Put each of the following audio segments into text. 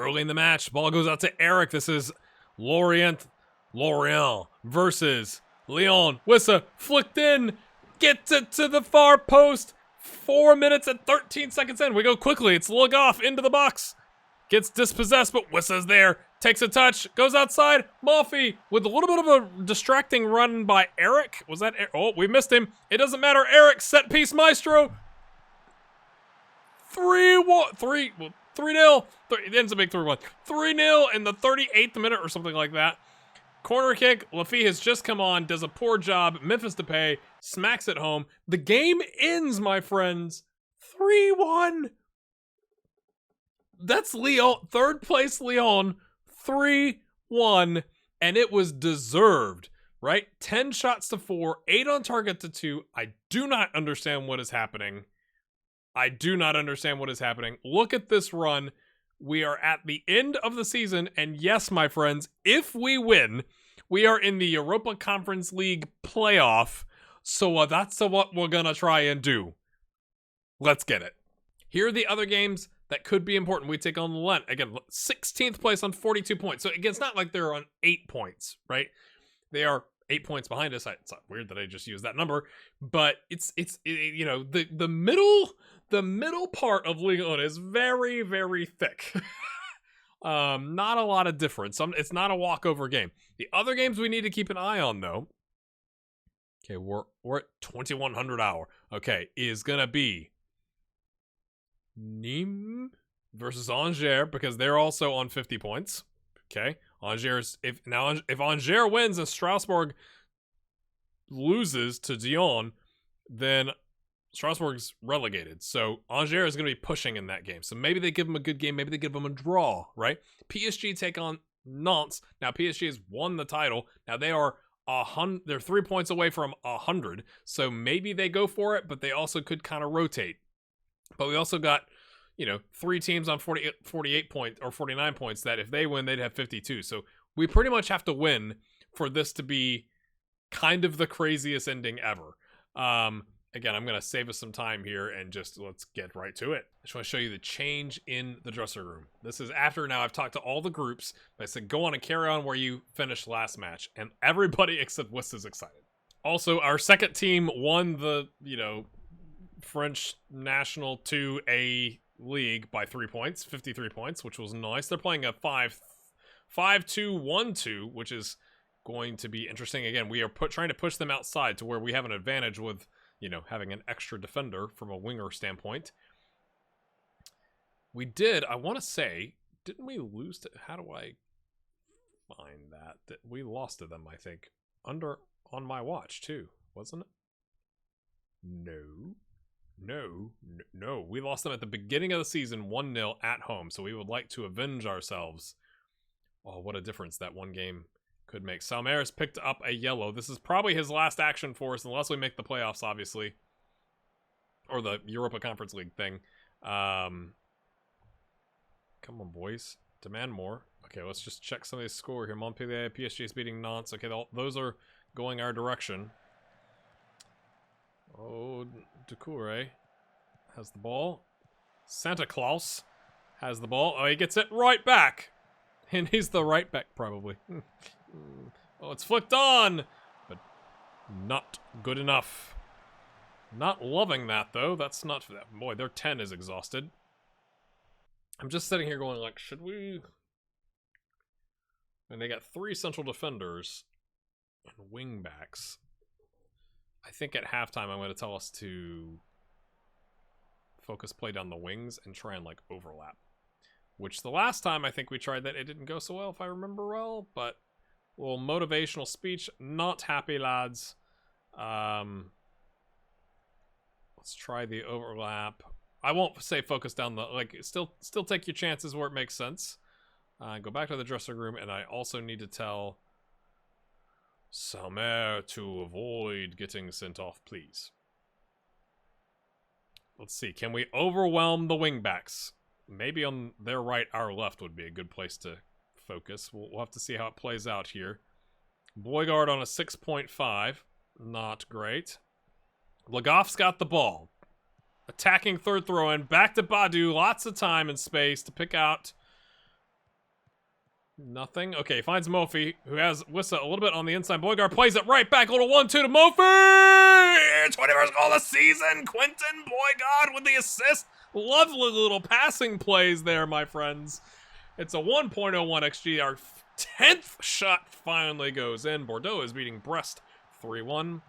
Early in the match, ball goes out to Eric. This is Lorient versus Lyon. Wissa flicked in, gets it to the far post. 4 minutes and 13 seconds in. We go quickly. It's Ligue off into the box. Gets dispossessed, but Wissa's there. Takes a touch, goes outside. Malfi with a little bit of a distracting run by Eric. Was that Eric? Oh, we missed him. It doesn't matter. Eric, set piece maestro. 3-0. It ends up being 3-1. 3-0 in the 38th minute or something like that. Corner kick. Laffy has just come on, does a poor job. Memphis Depay smacks it home. The game ends, my friends. 3-1. That's Lyon. Third place Lyon. 3-1. And it was deserved, right? 10 shots to 4, 8 on target to 2. I do not understand what is happening. Look at this run. We are at the end of the season, and yes, my friends, if we win, we are in the Europa Conference League playoff, so that's what we're gonna try and do. Let's get it. Here are the other games that could be important. We take on Lent. Again, 16th place on 42 points. So again, it's not like they're on 8 points, right? They are 8 points behind us. It's not weird that I just used that number, but it's you know, the middle part of Ligue 1 is very, very thick. Not a lot of difference. It's not a walkover game. The other games we need to keep an eye on, though. Okay, we're at 2100 hour. Okay, is gonna be Nîmes versus Angers, because they're also on 50 points. Okay, Angers. If Angers wins and Strasbourg loses to Dijon, then Strasbourg's relegated. So Angers is going to be pushing in that game. So maybe they give them a good game. Maybe they give them a draw, right? PSG take on Nantes. Now PSG has won the title. Now they're 3 points away from 100. So maybe they go for it, but they also could kind of rotate. But we also got, 3 teams on 48 points or 49 points that if they win, they'd have 52. So we pretty much have to win for this to be kind of the craziest ending ever. Again, I'm going to save us some time here and just let's get right to it. I just want to show you the change in the dressing room. This is after now I've talked to all the groups. I said, go on and carry on where you finished last match. And everybody except Wiss is excited. Also, our second team won the, French National 2A League by 3 points, 53 points, which was nice. They're playing a 5-2-1-2, which is going to be interesting. Again, we are trying to push them outside to where we have an advantage with, having an extra defender from a winger standpoint. We did, I want to say, didn't we lose to, how do I find that we lost to them, I think, on my watch too, wasn't it? No, we lost them at the beginning of the season 1-0 at home, so we would like to avenge ourselves. Oh, what a difference that one game could make. Salmaris picked up a yellow. This is probably his last action for us, unless we make the playoffs, obviously. Or the Europa Conference League thing. Come on, boys. Demand more. Okay, let's just check some of the score here. Montpellier, PSG is beating Nantes. Okay, those are going our direction. Oh, Ducouré has the ball. Santa Claus has the ball. Oh, he gets it right back. And he's the right back, probably. Oh, it's flicked on, but not good enough. Not loving that, though. That's not for that. Boy, their 10 is exhausted. I'm just sitting here going, like, should we? And they got 3 central defenders and wing backs. I think at halftime I'm going to tell us to focus play down the wings and try and, like, overlap. Which the last time I think we tried that, it didn't go so well, if I remember well, but a little motivational speech. Not happy, lads. Let's try the overlap. I won't say focus down the, like, still take your chances where it makes sense. Go back to the dressing room, and I also need to tell Salmer to avoid getting sent off, please. Let's see, can we overwhelm the wingbacks? Maybe on their right, our left would be a good place to focus. We'll have to see how it plays out here. Boygaard on a 6.5. Not great. Lagoff's got the ball. Attacking third throw-in. Back to Badu. Lots of time and space to pick out Nothing. Okay, finds Mofi, who has Wissa a little bit on the inside. Boygaard plays it right back. Little 1-2 to Mofi! 21st goal of the season. Quentin Boygaard with the assist. Lovely little passing plays there, my friends. It's a 1.01 XG. Our 10th shot finally goes in. Bordeaux is beating Brest 3-1.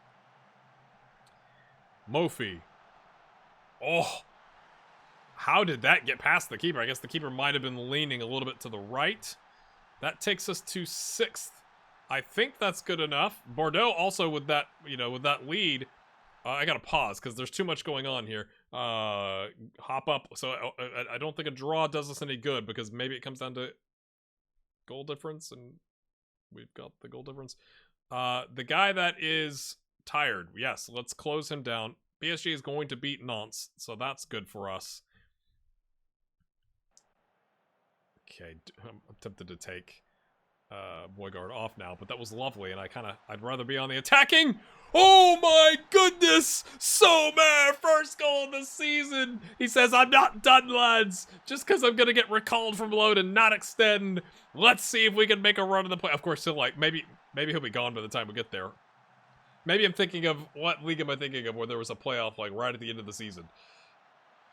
Mofi. Oh. How did that get past the keeper? I guess the keeper might have been leaning a little bit to the right. That takes us to 6th. I think that's good enough. Bordeaux also with that, with that lead. I gotta pause because there's too much going on here. Hop up. So I don't think a draw does us any good because maybe it comes down to goal difference, and we've got the goal difference. The guy that is tired. Yes, let's close him down. PSG is going to beat Nantes, so that's good for us. Okay, I'm tempted to take Boygaard off now, but that was lovely, and I'd rather be on the attacking. Oh my goodness! So mad! First goal of the season! He says, I'm not done, lads! Just because I'm gonna get recalled from load and not extend. Let's see if we can make a run in the play. Of course, he'll maybe he'll be gone by the time we get there. Maybe I'm thinking of, what league am I thinking of where there was a playoff right at the end of the season?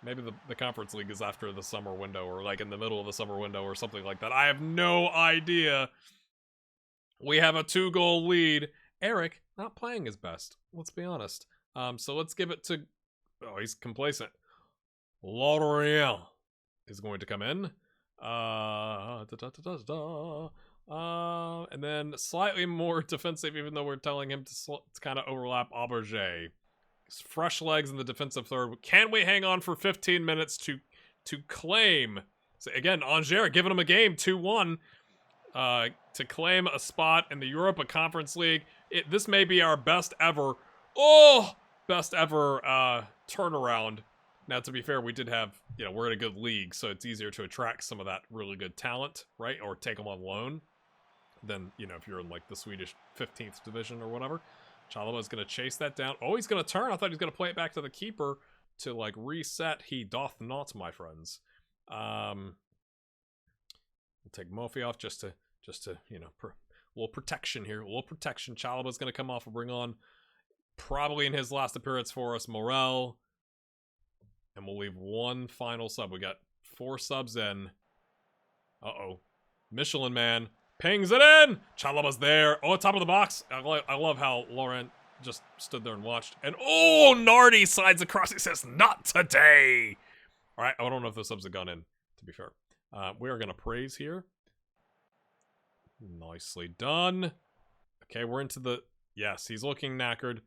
Maybe the Conference League is after the summer window, or in the middle of the summer window, or something like that. I have no idea. We have a 2-goal lead. Eric not playing his best, let's be honest. So let's give it to... Oh, he's complacent. Lorient is going to come in. And then slightly more defensive, even though we're telling him to kind of overlap Auberger. Fresh legs in the defensive third. Can we hang on for 15 minutes to claim? So again, Angers giving him a game, 2-1, to claim a spot in the Europa Conference League. This may be our best ever turnaround. Now, to be fair, we did have, we're in a good league, so it's easier to attract some of that really good talent, right? Or take them on loan than, if you're in the Swedish 15th division or whatever. Chalobah's going to chase that down. Oh, he's going to turn. I thought he was going to play it back to the keeper to, reset. He doth not, my friends. We'll take Mofi off just to a little protection here. A little protection. Chalobah's going to come off and bring on, probably in his last appearance for us, Morel. And we'll leave one final sub. We got 4 subs in. Uh-oh. Michelin Man. Pings it in! Chalobah's there. Oh, top of the box. I love how Laurent just stood there and watched. And oh, Nardi slides across. He says, not today! Alright, I don't know if the subs have gone in, to be fair. We are going to praise here. Nicely done. Okay, we're into the... Yes, he's looking knackered.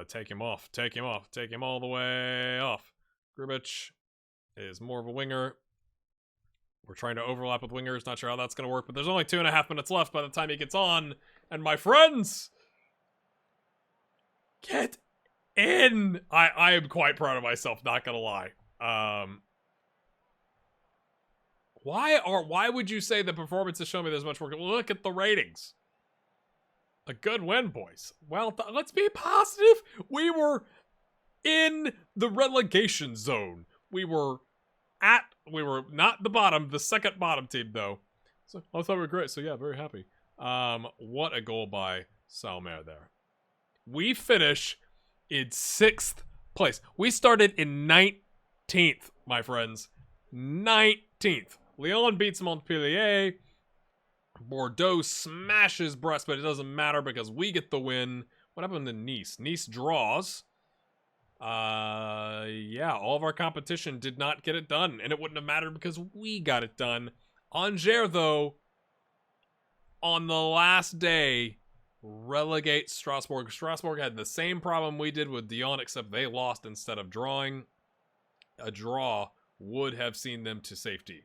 Take him off. Take him off. Take him all the way off. Grbic is more of a winger. We're trying to overlap with wingers. Not sure how that's going to work, but there's only 2.5 minutes left by the time he gets on. And my friends, get in. I am quite proud of myself, not going to lie. Why would you say the performance has shown me there's much work? Look at the ratings. A good win, boys. Well, let's be positive. We were in the relegation zone. We were not the bottom, the second bottom team, though. So I thought we were great. So yeah, very happy. What a goal by Salmer there. We finish in 6th place. We started in 19th, my friends. 19th. Lyon beats Montpellier. Bordeaux smashes Brest, but it doesn't matter because we get the win. What happened to Nice? Nice draws. Yeah, all of our competition did not get it done, and it wouldn't have mattered because we got it done. Angers, though, on the last day, relegate Strasbourg. Strasbourg had the same problem we did with Dijon, except they lost instead of drawing. A draw would have seen them to safety,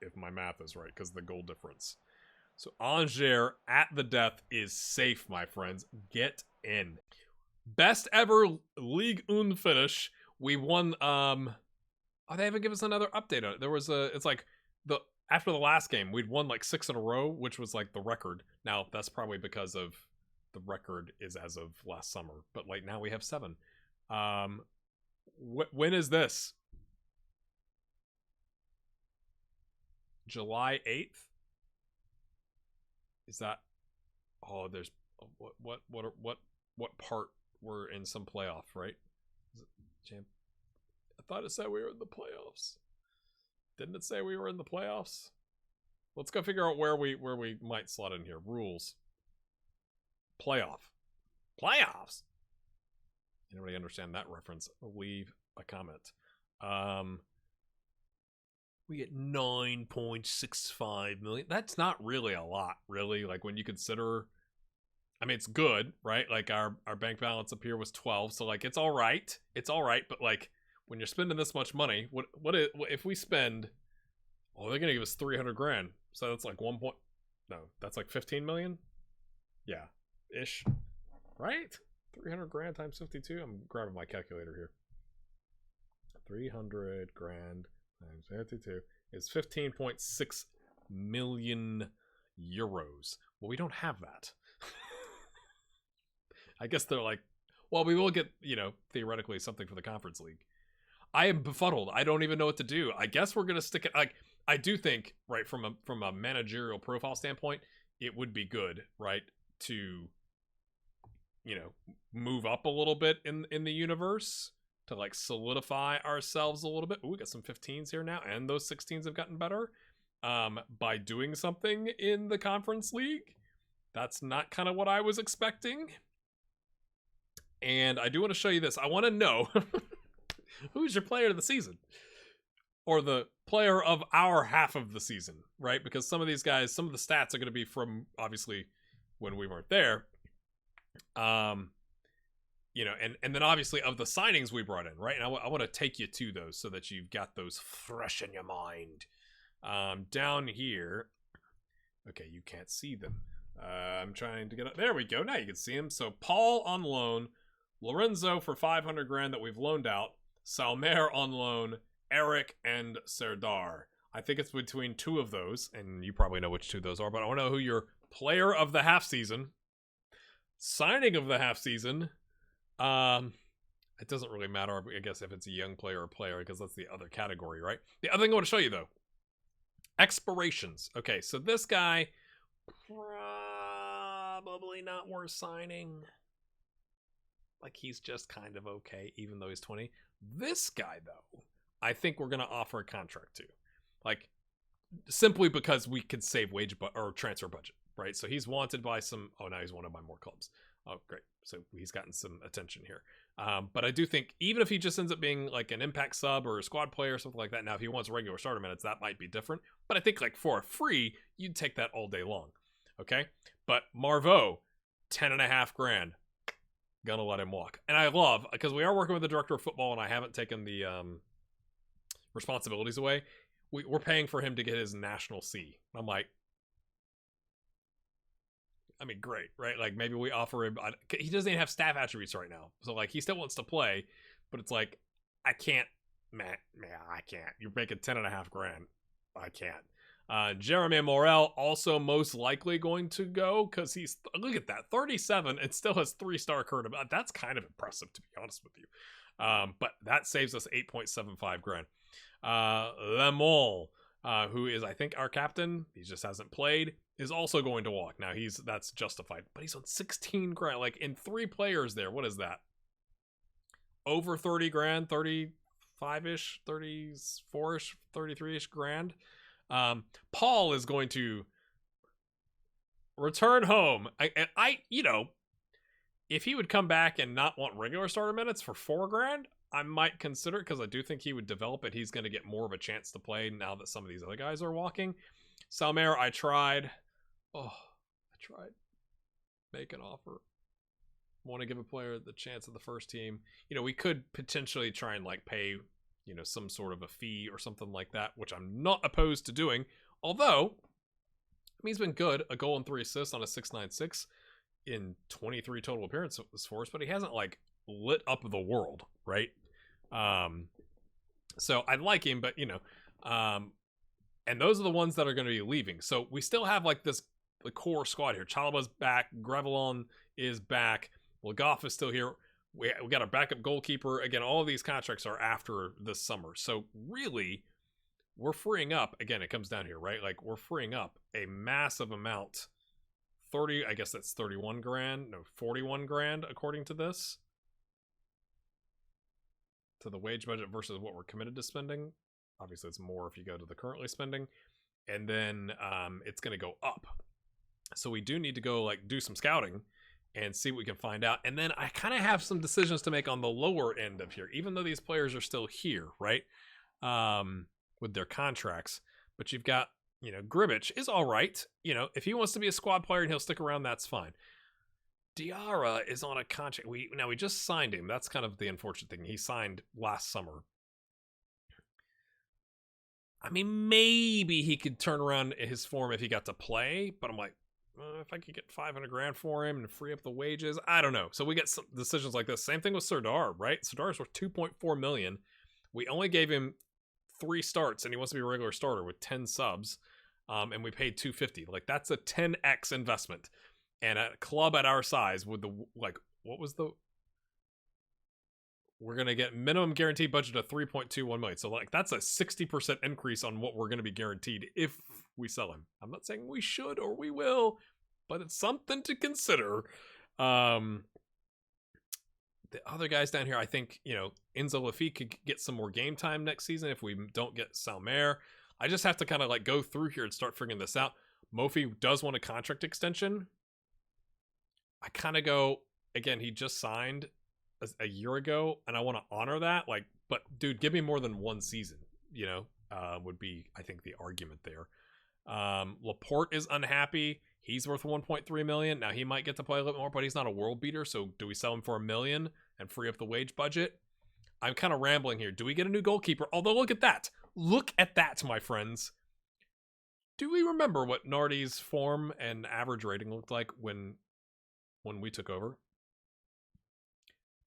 if my math is right, because the goal difference. So Angers at the death is safe, my friends. Get in. Best ever Ligue 1 finish. We won, oh, they haven't given us another update on it. There was after the last game, we'd won 6 in a row, which was the record. Now, that's probably because of the record is as of last summer. But now we have 7. When is this? July 8th? Is that? Oh, there's what part we're in some playoff, right? Is it champ? I thought it said we were in the playoffs. Didn't it say we were in the playoffs? Let's go figure out where we might slot in here. Rules. Playoffs. Anybody understand that reference? Leave a comment. We get 9.65 million. That's not really a lot, really. Like when you consider, I mean, it's good, right? Like our bank balance up here was 12, so like it's all right. It's all right, but like when you're spending this much money, what if we spend? Oh, they're gonna give us 300 grand. So that's like that's like 15 million. Yeah, ish, right? 300 grand times 52. I'm grabbing my calculator here. 300 grand times 52 is 15.6 million euros. Well, we don't have that. I guess they're like, well, we will get, theoretically something for the Conference League. I am befuddled. I don't even know what to do. I guess we're gonna stick it. Like, I do think, right, from a managerial profile standpoint, it would be good, right, to move up a little bit in the universe to like solidify ourselves a little bit. Ooh, we got some 15s here now, and those 16s have gotten better by doing something in the Conference League. That's not kind of what I was expecting. And I do want to show you this. I want to know who's your player of the season, or the player of our half of the season, right? Because some of these guys, some of the stats are going to be from obviously when we weren't there. And then obviously of the signings we brought in, right? And I want to take you to those so that you've got those fresh in your mind. Down here, okay, you can't see them. I'm trying to get up. There we go. Now you can see them. So Paul on loan, Lorenzo for 500 grand that we've loaned out, Salmer on loan, Eric and Serdar. I think it's between two of those, and you probably know which two those are, but I want to know who your player of the half season, signing of the half season. It doesn't really matter, I guess, if it's a young player or player, because that's the other category, right? The other thing I want to show you, though, expirations. Okay, so this guy, probably not worth signing. Like, he's just kind of okay, even though he's 20. This guy, though, I think we're going to offer a contract to. Like, simply because we could save or transfer budget, right? So he's wanted by some... Oh, now he's wanted by more clubs. Oh, great. So he's gotten some attention here. But I do think, even if he just ends up being like an impact sub or a squad player or something like that, now if he wants regular starter minutes, that might be different. But I think like for a free, you'd take that all day long. Okay? But Marveau, 10.5 grand. Gonna let him walk. And I love, because we are working with the director of football and I haven't taken the responsibilities away. We're paying for him to get his national C. I'm like, I mean, great, right? Like, maybe we offer him... He doesn't even have staff attributes right now. So, like, he still wants to play, but it's like, I can't... Man, I can't. You're making 10.5 grand. I can't. Jeremy Morel also most likely going to go, because he's... Look at that, 37, and still has 3-star current. That's kind of impressive, to be honest with you. But that saves us 8.75 grand. Lemon, who is, I think, our captain, he just hasn't played, is also going to walk. Now, that's justified, but he's on 16 grand. Like, in 3 players there, what is that? Over 30 grand, 35-ish, 34-ish, 33-ish grand. Paul is going to return home. If he would come back and not want regular starter minutes for 4 grand, I might consider it, because I do think he would develop it. He's going to get more of a chance to play now that some of these other guys are walking. Salmer, I tried. Make an offer. Want to give a player the chance of the first team. We could potentially try and like pay, some sort of a fee or something like that, which I'm not opposed to doing. Although, he's been good. A goal and 3 assists on a 6.96 in 23 total appearances for us, but he hasn't like lit up the world, right? So I like him, but and those are the ones that are going to be leaving. So we still have like the core squad here. Chalaba's back, Grevelon is back, Lagoff is still here. We got our backup goalkeeper. Again, all of these contracts are after this summer. So really, we're freeing up, again, it comes down here, right? Like, we're freeing up a massive amount 30, I guess that's 31 grand. No, 41 grand according to this. To the wage budget versus what we're committed to spending. Obviously, it's more if you go to the currently spending. And then it's going to go up. So we do need to go like do some scouting and see what we can find out. And then I kind of have some decisions to make on the lower end of here, even though these players are still here, right? With their contracts. But you've got, you know, Gribic is all right. You know, if he wants to be a squad player and he'll stick around, that's fine. Diarra is on a contract. We just signed him. That's kind of the unfortunate thing. He signed last summer. I mean, maybe he could turn around his form if he got to play, but I'm like, if I could get 500 grand for him and free up the wages, I don't know. So we get some decisions like this. Same thing with Serdar, right? Serdar's worth 2.4 million. We only gave him 3 starts, and he wants to be a regular starter with 10 subs, and we paid 250. Like, that's a 10x investment. And a club at our size with the, like, what was the, we're going to get minimum guaranteed budget of 3.21 million. So, like, that's a 60% increase on what we're going to be guaranteed if we sell him. I'm not saying we should or we will, but it's something to consider. The other guys down here, I think, you know, Enzo Lafitte could get some more game time next season if we don't get Salmer. I just have to kind of, like, go through here and start figuring this out. Mofi does want a contract extension. I kind of go, again, he just signed a year ago, and I want to honor that. Like, but dude, give me more than 1 season, you know, would be, I think, the argument there. Laporte is unhappy. He's worth 1.3 million. Now he might get to play a little bit more, but he's not a world beater. So do we sell him for $1 million and free up the wage budget? I'm kind of rambling here. Do we get a new goalkeeper? Although, look at that. Look at that, my friends. Do we remember what Nardi's form and average rating looked like when we took over?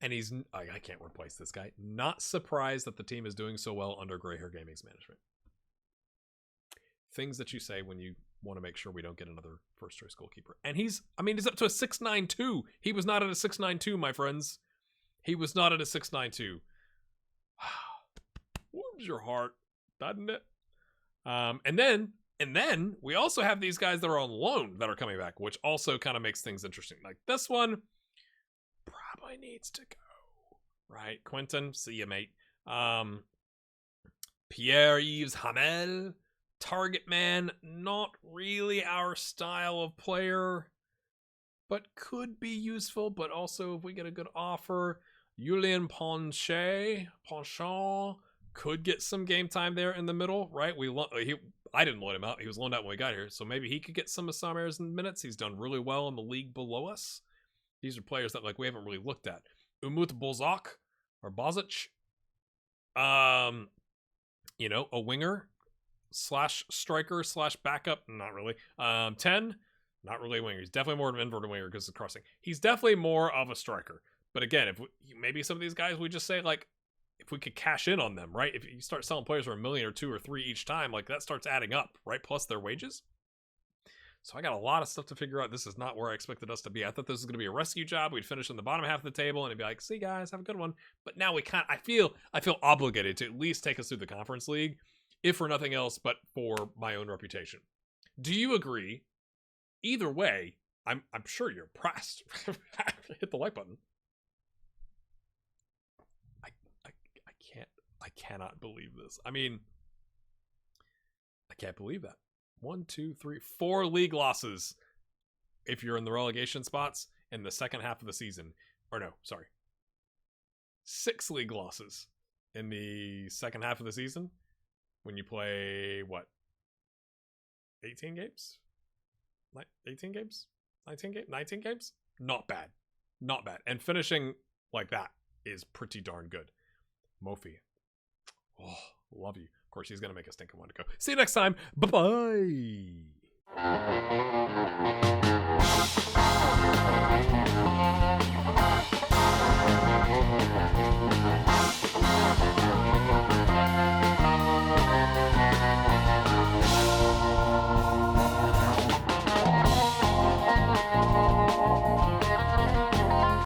And he's, I can't replace this guy. Not surprised that the team is doing so well under Grey Hair Gaming's management. Things that you say when you want to make sure we don't get another first choice goalkeeper. And he's up to a 6.92. He was not at a 6.92, my friends. He was not at a 6.92. Warms your heart, doesn't it? And then we also have these guys that are on loan that are coming back, which also kind of makes things interesting. Like this one probably needs to go, right? Quentin, see you, mate. Pierre-Yves Hamel, target man, not really our style of player, but could be useful. But also, if we get a good offer, Julien Ponchant could get some game time there in the middle, right? I didn't loan him out. He was loaned out when we got here. So maybe he could get some of Samer's minutes. He's done really well in the league below us. These are players that, like, we haven't really looked at. Umut Bozak, or Bozic. You know, a winger / striker / backup. Not really. 10, not really a winger. He's definitely more of an inverted winger because of crossing. He's definitely more of a striker. But again, if maybe some of these guys, we just say, like, if we could cash in on them, right? If you start selling players for $1 million or 2 or 3 each time, like, that starts adding up, right? Plus their wages. So I got a lot of stuff to figure out. This is not where I expected us to be. I thought this was going to be a rescue job. We'd finish in the bottom half of the table and it'd be like, see guys, have a good one. But now we can't. I feel obligated to at least take us through the Conference League, if for nothing else, but for my own reputation. Do you agree? Either way, I'm sure you're impressed. Hit the like button. I cannot believe this. I mean, I can't believe that. 1, 2, 3, 4 league losses if you're in the relegation spots in the second half of the season. Or no, sorry. 6 league losses in the second half of the season when you play, what? 18 games? 18 games? 19 games? 19 games? Not bad. Not bad. And finishing like that is pretty darn good. Mofi. Oh, love you. Of course, he's going to make us think I want to go. See you next time. Bye-bye.